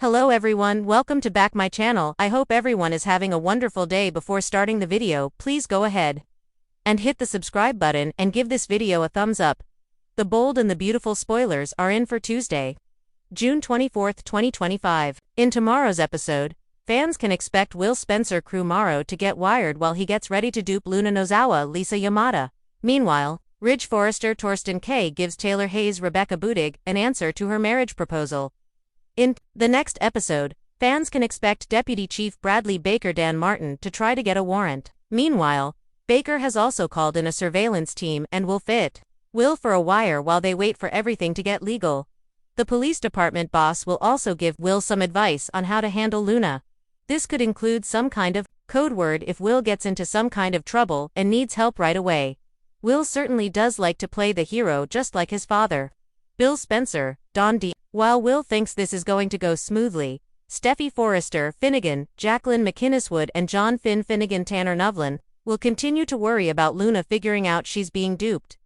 Hello everyone, welcome to back my channel. I hope everyone is having a wonderful day. Before starting the video, please go ahead and hit the subscribe button and give this video a thumbs up. The bold and the beautiful spoilers are in for Tuesday, June 24, 2025. In tomorrow's episode, fans can expect Will Spencer Crumaro to get wired while he gets ready to dupe Luna Nozawa Lisa Yamada. Meanwhile, Ridge Forrester Torsten K gives Taylor Hayes Rebecca Budig an answer to her marriage proposal. In the next episode, fans can expect Deputy Chief Bradley Baker Dan Martin to try to get a warrant. Meanwhile, Baker has also called in a surveillance team and will fit Will for a wire while they wait for everything to get legal. The police department boss will also give Will some advice on how to handle Luna. This could include some kind of code word if Will gets into some kind of trouble and needs help right away. Will certainly does like to play the hero just like his father, Bill Spencer, Don D. While Will thinks this is going to go smoothly, Steffy Forrester Finnegan, Jacqueline McInneswood and John Finn Finnegan Tanner Novlin will continue to worry about Luna figuring out she's being duped.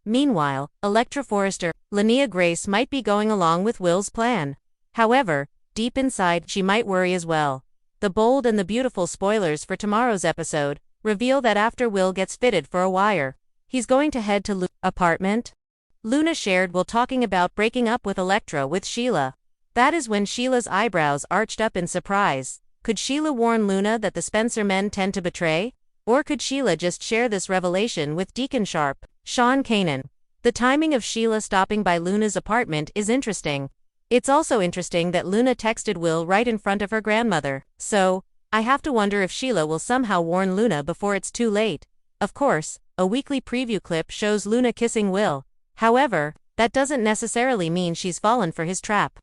Meanwhile, Electra Forrester, Linnea Grace might be going along with Will's plan. However, deep inside she might worry as well. The bold and the beautiful spoilers for tomorrow's episode reveal that after Will gets fitted for a wire, he's going to head to Luna's apartment. Luna shared while talking about breaking up with Electra with Sheila. That is when Sheila's eyebrows arched up in surprise. Could Sheila warn Luna that the Spencer men tend to betray? Or could Sheila just share this revelation with Deacon Sharp, Sean Kanan? The timing of Sheila stopping by Luna's apartment is interesting. It's also interesting that Luna texted Will right in front of her grandmother. So, I have to wonder if Sheila will somehow warn Luna before it's too late. Of course, a weekly preview clip shows Luna kissing Will. However, that doesn't necessarily mean she's fallen for his trap.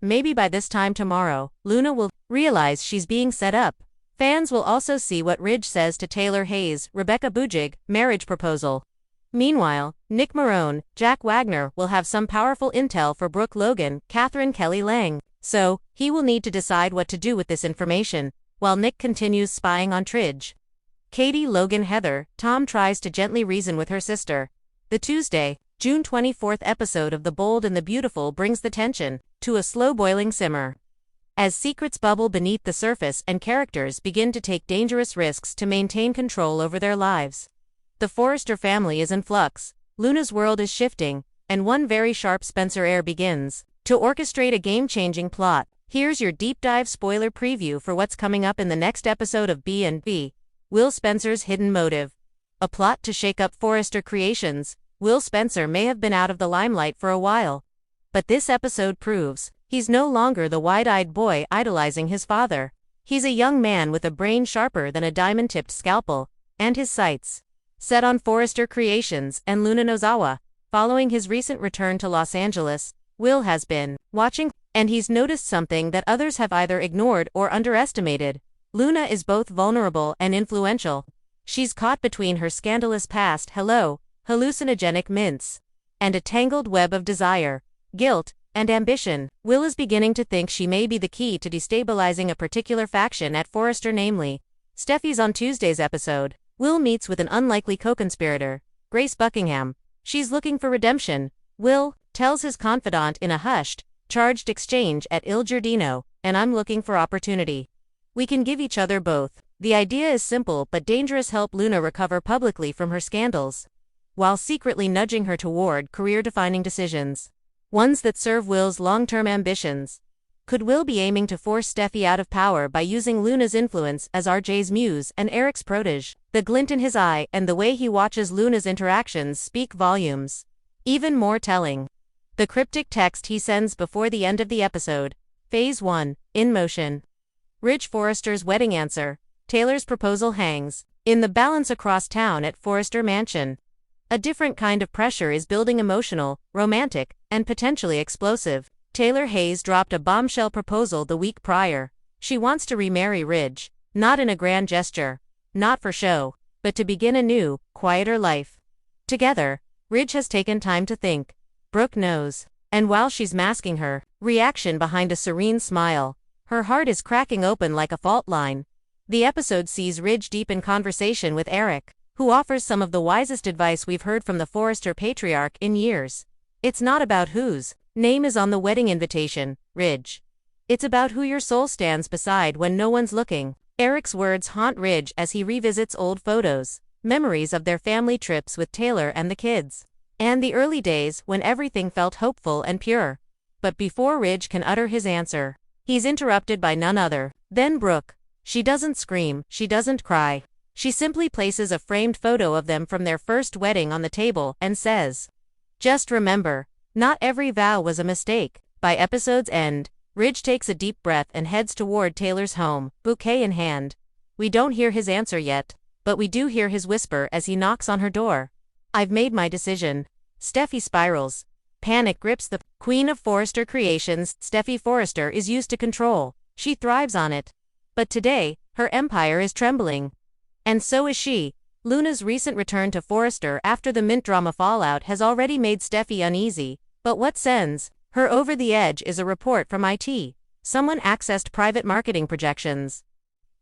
Maybe by this time tomorrow, Luna will realize she's being set up. Fans will also see what Ridge says to Taylor Hayes, Rebecca Budig, marriage proposal. Meanwhile, Nick Marone, Jack Wagner will have some powerful intel for Brooke Logan, Catherine Kelly Lang. So, he will need to decide what to do with this information, while Nick continues spying on Tridge. Katie, Logan, Heather, Tom tries to gently reason with her sister. The Tuesday, June 24th episode of The Bold and the Beautiful brings the tension to a slow-boiling simmer. As secrets bubble beneath the surface and characters begin to take dangerous risks to maintain control over their lives. The Forrester family is in flux, Luna's world is shifting, and one very sharp Spencer heir begins to orchestrate a game-changing plot. Here's your deep-dive spoiler preview for what's coming up in the next episode of B&B, Will Spencer's Hidden Motive. A plot to shake up Forrester Creations. Will Spencer may have been out of the limelight for a while, but this episode proves he's no longer the wide-eyed boy idolizing his father. He's a young man with a brain sharper than a diamond-tipped scalpel, and his sights set on Forrester Creations and Luna Nozawa. Following his recent return to Los Angeles, Will has been watching, and he's noticed something that others have either ignored or underestimated. Luna is both vulnerable and influential. She's caught between her scandalous past, hallucinogenic mints, and a tangled web of desire, guilt, and ambition. Will is beginning to think she may be the key to destabilizing a particular faction at Forrester, namely Steffy's. On Tuesday's episode, Will meets with an unlikely co-conspirator, Grace Buckingham. She's looking for redemption. Will tells his confidant in a hushed, charged exchange at Il Giardino, and I'm looking for opportunity. We can give each other both. The idea is simple but dangerous. Help Luna recover publicly from her scandals, while secretly nudging her toward career-defining decisions, ones that serve Will's long-term ambitions. Could Will be aiming to force Steffy out of power by using Luna's influence as RJ's muse and Eric's protege? The glint in his eye and the way he watches Luna's interactions speak volumes. Even more telling, the cryptic text he sends before the end of the episode. Phase 1, in motion. Ridge Forrester's wedding answer. Taylor's proposal hangs in the balance across town at Forrester Mansion. A different kind of pressure is building, emotional, romantic, and potentially explosive. Taylor Hayes dropped a bombshell proposal the week prior. She wants to remarry Ridge, not in a grand gesture, not for show, but to begin a new, quieter life together. Ridge has taken time to think. Brooke knows. And while she's masking her reaction behind a serene smile, her heart is cracking open like a fault line. The episode sees Ridge deep in conversation with Eric, who offers some of the wisest advice we've heard from the Forrester patriarch in years. It's not about whose name is on the wedding invitation, Ridge It's about who your soul stands beside when no one's looking. Eric's words haunt Ridge as he revisits old photos, memories of their family trips with Taylor and the kids, and the early days when everything felt hopeful and pure. But before Ridge can utter his answer, he's interrupted by none other than Brooke. She doesn't scream, she doesn't cry. She simply places a framed photo of them from their first wedding on the table and says, "Just remember, not every vow was a mistake." By episode's end, Ridge takes a deep breath and heads toward Taylor's home, bouquet in hand. We don't hear his answer yet, but we do hear his whisper as he knocks on her door. "I've made my decision." Steffy spirals. Panic grips the queen of Forrester creations. Steffy Forrester is used to control. She thrives on it. But today, her empire is trembling. And so is she. Luna's recent return to Forrester after the Mint drama fallout has already made Steffy uneasy. But what sends her over the edge is a report from IT. Someone accessed private marketing projections.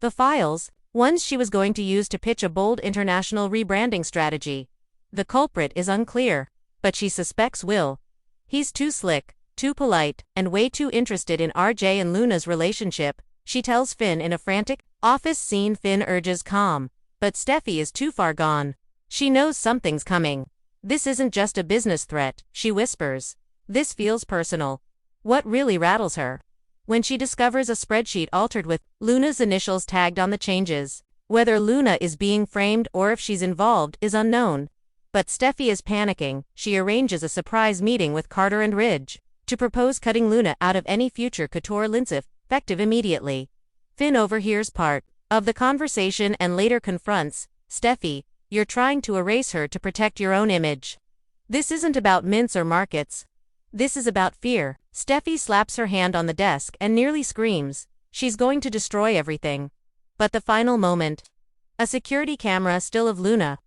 The files, ones she was going to use to pitch a bold international rebranding strategy. The culprit is unclear, but she suspects Will. He's too slick, too polite, and way too interested in RJ and Luna's relationship. She tells Finn in a frantic office scene. Finn urges calm, but Steffy is too far gone. She knows something's coming. "This isn't just a business threat," she whispers. "This feels personal." What really rattles her? When she discovers a spreadsheet altered with Luna's initials tagged on the changes. Whether Luna is being framed or if she's involved is unknown. But Steffy is panicking. She arranges a surprise meeting with Carter and Ridge to propose cutting Luna out of any future couture linseed, effective immediately. Finn overhears part of the conversation and later confronts Steffy. "You're trying to erase her to protect your own image. This isn't about mints or markets. This is about fear." Steffy slaps her hand on the desk and nearly screams. She's going to destroy everything. But the final moment. A security camera still of Luna.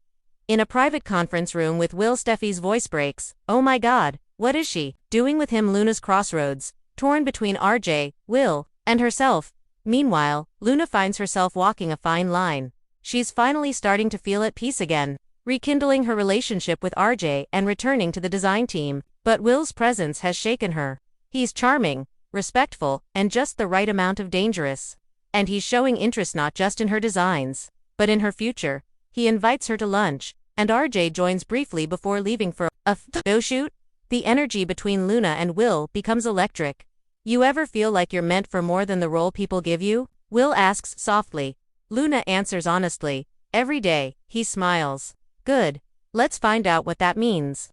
In a private conference room with Will. Steffy's voice breaks. "Oh my God, what is she doing with him?" Luna's crossroads, torn between RJ, Will, and herself. Meanwhile, Luna finds herself walking a fine line. She's finally starting to feel at peace again, rekindling her relationship with RJ and returning to the design team. But Will's presence has shaken her. He's charming, respectful, and just the right amount of dangerous. And he's showing interest not just in her designs, but in her future. He invites her to lunch, and RJ joins briefly before leaving for a photo shoot. The energy between Luna and Will becomes electric. "You ever feel like you're meant for more than the role people give you?" Will asks softly. Luna answers honestly. "Every day." He smiles. "Good. Let's find out what that means."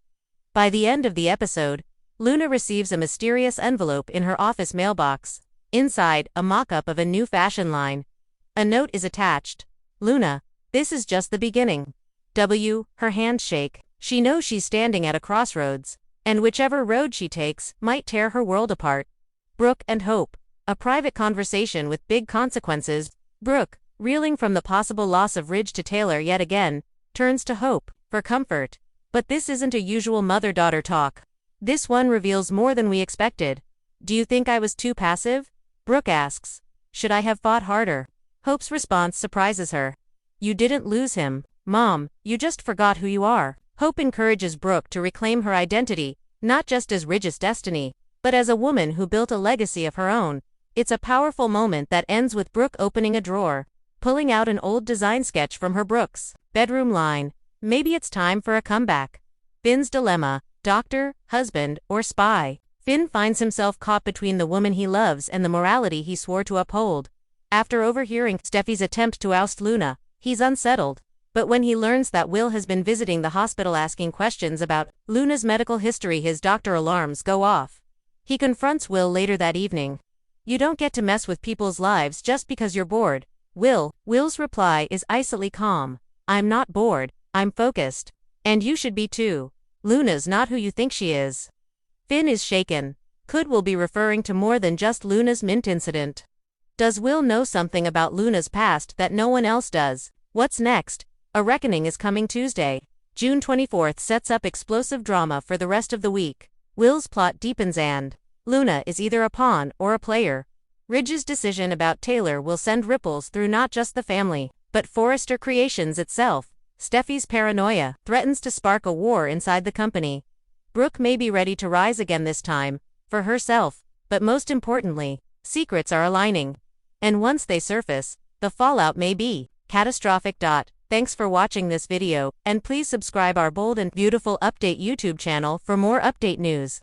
By the end of the episode, Luna receives a mysterious envelope in her office mailbox. Inside, a mock-up of a new fashion line. A note is attached. "Luna, this is just the beginning." Her hands shake. She knows she's standing at a crossroads, and whichever road she takes might tear her world apart. Brooke and Hope. A private conversation with big consequences. Brooke, reeling from the possible loss of Ridge to Taylor yet again, turns to Hope for comfort. But this isn't a usual mother-daughter talk. This one reveals more than we expected. "Do you think I was too passive?" Brooke asks. "Should I have fought harder?" Hope's response surprises her. "You didn't lose him, Mom, you just forgot who you are." Hope encourages Brooke to reclaim her identity, not just as Ridge's destiny, but as a woman who built a legacy of her own. It's a powerful moment that ends with Brooke opening a drawer, pulling out an old design sketch from her Brooks bedroom line. Maybe it's time for a comeback. Finn's dilemma: doctor, husband, or spy. Finn finds himself caught between the woman he loves and the morality he swore to uphold. After overhearing Steffy's attempt to oust Luna, he's unsettled. But when he learns that Will has been visiting the hospital asking questions about Luna's medical history, his doctor alarms go off. He confronts Will later that evening. "You don't get to mess with people's lives just because you're bored." Will's reply is icily calm. "I'm not bored, I'm focused. And you should be too. Luna's not who you think she is." Finn is shaken. Could Will be referring to more than just Luna's mint incident? Does Will know something about Luna's past that no one else does? What's next? A reckoning is coming Tuesday. June 24th sets up explosive drama for the rest of the week. Will's plot deepens and Luna is either a pawn or a player. Ridge's decision about Taylor will send ripples through not just the family, but Forrester Creations itself. Steffy's paranoia threatens to spark a war inside the company. Brooke may be ready to rise again this time, for herself, but most importantly, secrets are aligning. And once they surface, the fallout may be catastrophic. Thanks for watching this video, and please subscribe our bold and beautiful update YouTube channel for more update news.